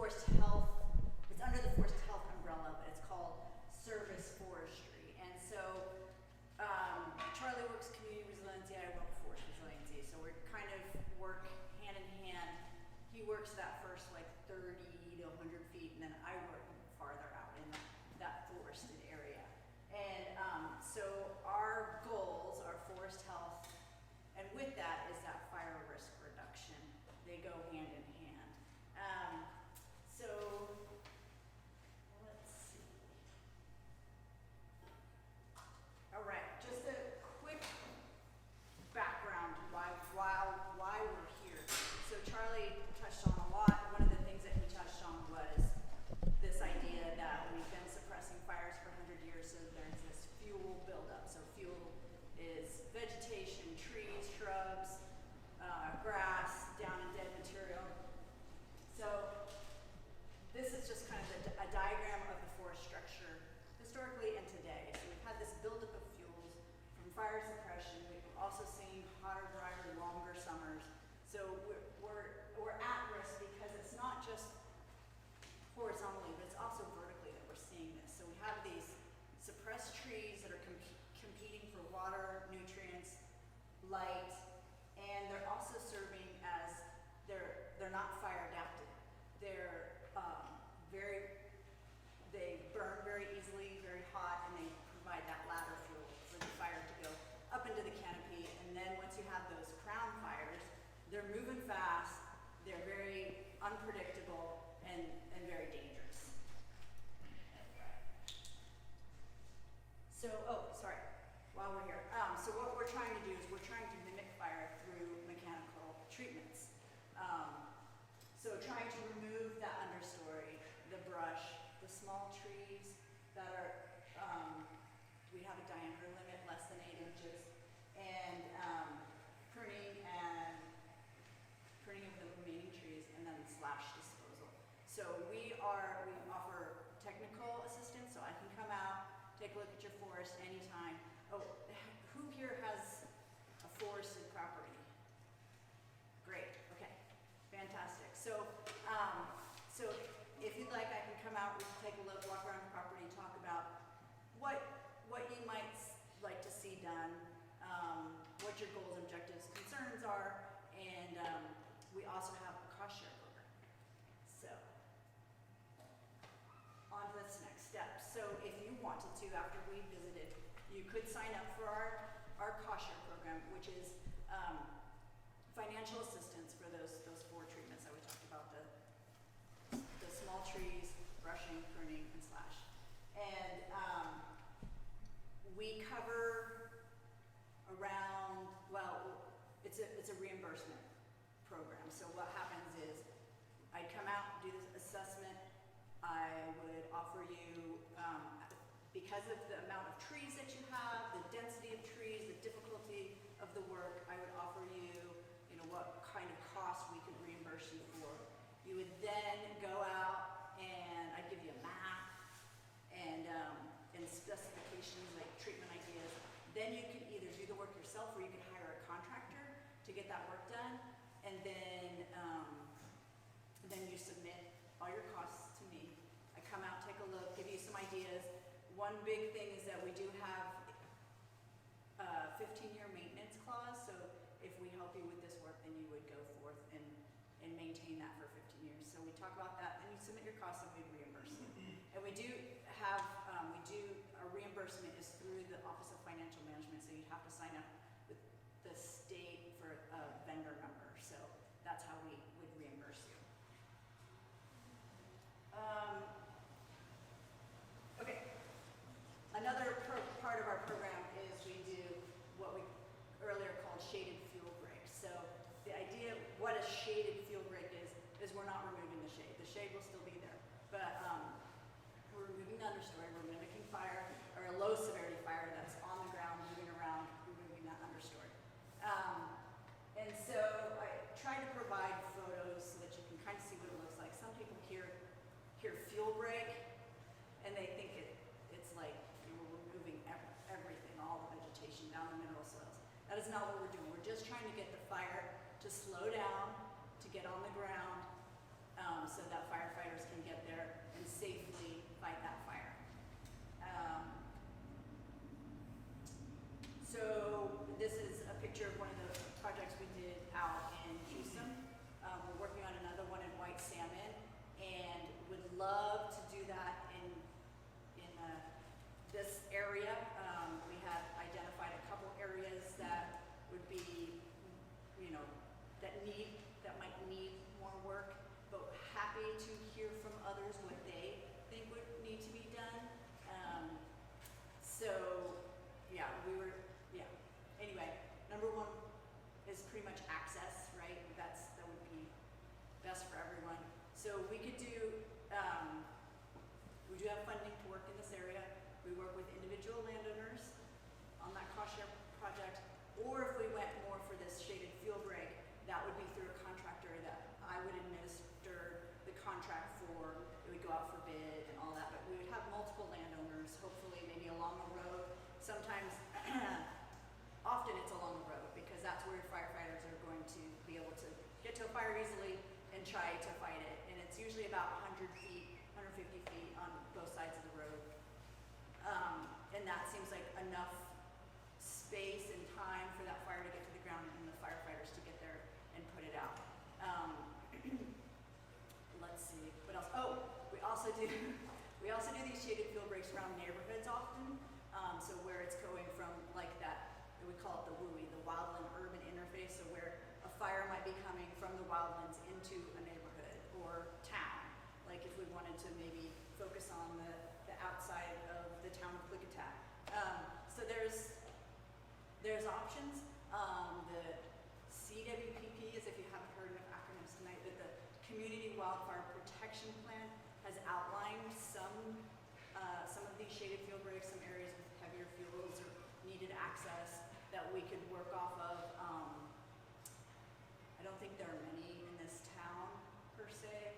forest health, it's under the forest health umbrella, but it's called Service Forestry. And so Charlie works community resiliency, I work forest resiliency. So we're kind of work hand in hand. He works that first like 30 to 100 feet, and then I work farther out in that forested area. And so our goals are forest health, and with that is that fire risk reduction. They go hand in hand. So let's see. All right, just a quick background why we're here. So Charlie touched on a lot. One of the things that he touched on was this idea that we've been suppressing fires for 100 years, so there's this fuel buildup. So fuel is vegetation, trees, shrubs, grass, down and dead material. So this is just kind of a diagram of the forest structure historically and today. So we've had this buildup of fuels from fire suppression. We've also seen hotter, drier, longer summers. So we're at risk because it's not just horizontally, but it's also vertically that we're seeing this. So we have these suppressed trees that are competing for water, nutrients, light, and they're also serving as they're not fire adapted. They burn very easily, very hot, and they provide that ladder fuel for the fire to go up into the canopy. And then once you have those crown fires, they're moving fast, they're very unpredictable, and very dangerous. So, while we're here. So what we're trying to do is we're trying to mimic fire through mechanical treatments. So trying to remove that understory, the brush, the small trees that are, we have a diameter limit less than 8 inches, and pruning of the remaining trees, and then slash disposal. So we offer technical assistance, so I can come out, take a look at your forest anytime. Oh, who here has a forested property? Great, okay, fantastic. So if you'd like, I can come out, we can take a look, walk around the property, talk about what you might like to see done, what your goals, objectives, concerns are, and we also have a cost share program. So on to this next step. So if you wanted to, after we visited, you could sign up for our cost share program, which is financial assistance for those 4 treatments that we talked about, the small trees, brushing, pruning, and slash. And we cover around, it's a reimbursement program. So what happens is I'd come out, do this assessment, I would offer you, because of the amount of trees that you have, the density of trees, the difficulty of the work, I would offer you, what kind of cost we could reimburse you for. You would then go out and I'd give you a map and specifications like treatment ideas. Then you could either do the work yourself or you could hire a contractor to get that work done. And then you submit all your costs to me. I come out, take a look, give you some ideas. One big thing is that we do have a 15-year maintenance clause. So if we help you with this work, then you would go forth and maintain that for 15 years. So we talk about that, and you submit your costs, and we reimburse you. And we do have, our reimbursement is through the Office of Financial Management, so you'd have to sign up with the state for a vendor number. So that's how we would reimburse you. Okay. Another part of our program is we do what we earlier called shaded fuel breaks. So the idea, what a shaded fuel break is we're not removing the shade. The shade will still be there, but we're removing the understory. We're mimicking fire, or a low severity fire that's on the ground, moving around, removing that understory. And so I try to provide photos so that you can kind of see what it looks like. Some people hear fuel break, and they think it's like we're removing everything, all the vegetation down the mineral soils. That is not what we're doing. We're just trying to get the fire to slow down, to get on the ground, so that firefighters might need more work, but happy to hear from others what they think would need to be done. So yeah, anyway, number one is pretty much access, right? That would be best for everyone. So we could do, we do have funding to work in this area. We work with individual landowners on that cost share project, or if we went more for this shaded field break, that would be through a contractor that I would administer the contract for. It would go out for bid and all that, but we would have multiple landowners, hopefully maybe along the road. Sometimes, often it's along the road because that's where firefighters are going to be able to get to a fire easily and try to fight it. And it's usually about 100 feet, 150 feet on both sides of the road. And that seems like enough space and time for that fire to get to the ground and the firefighters to get there and put it out. Let's see, what else? Oh, we also do these shaded field breaks around neighborhoods often. So where it's going from like that, we call it the WUI, the wildland urban interface, so where a fire might be coming from the wildlands into a neighborhood or town. Like if we wanted to maybe focus on the outside of the town of Klickitat. So there's options. The CWPP is, if you haven't heard enough acronyms tonight, but the Community Wildfire Protection Plan has outlined some of these shaded field breaks, some areas with heavier fuels or needed access that we could work off of. I don't think there are many in this town per se.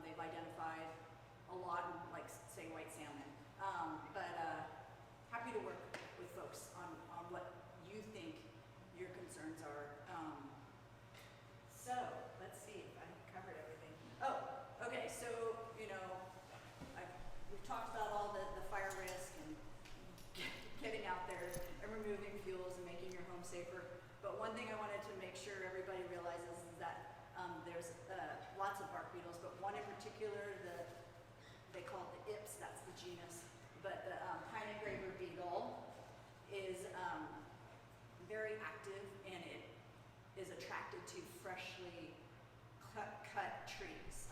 They've identified a lot in, like, say, white salmon. But happy to work with folks on what you think your concerns are. So let's see if I covered everything. Oh, okay. So we've talked about all the fire risk and getting out there and removing fuels and making your home safer. But one thing I wanted to make sure everybody realizes is that there's lots of bark beetles, but one in particular, they call it the Ips, that's the genus. But the pine engraver beetle is very active, and it is attracted to freshly cut trees,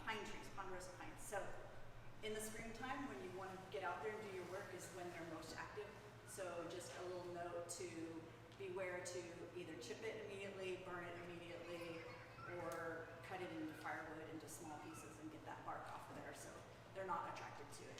pine trees, ponderosa pines. So in the springtime, when you want to get out there and do your work, is when they're most active. So just a little note to beware to either chip it immediately, burn it immediately, or cut it into firewood into small pieces and get that bark off of there so they're not attracted to it.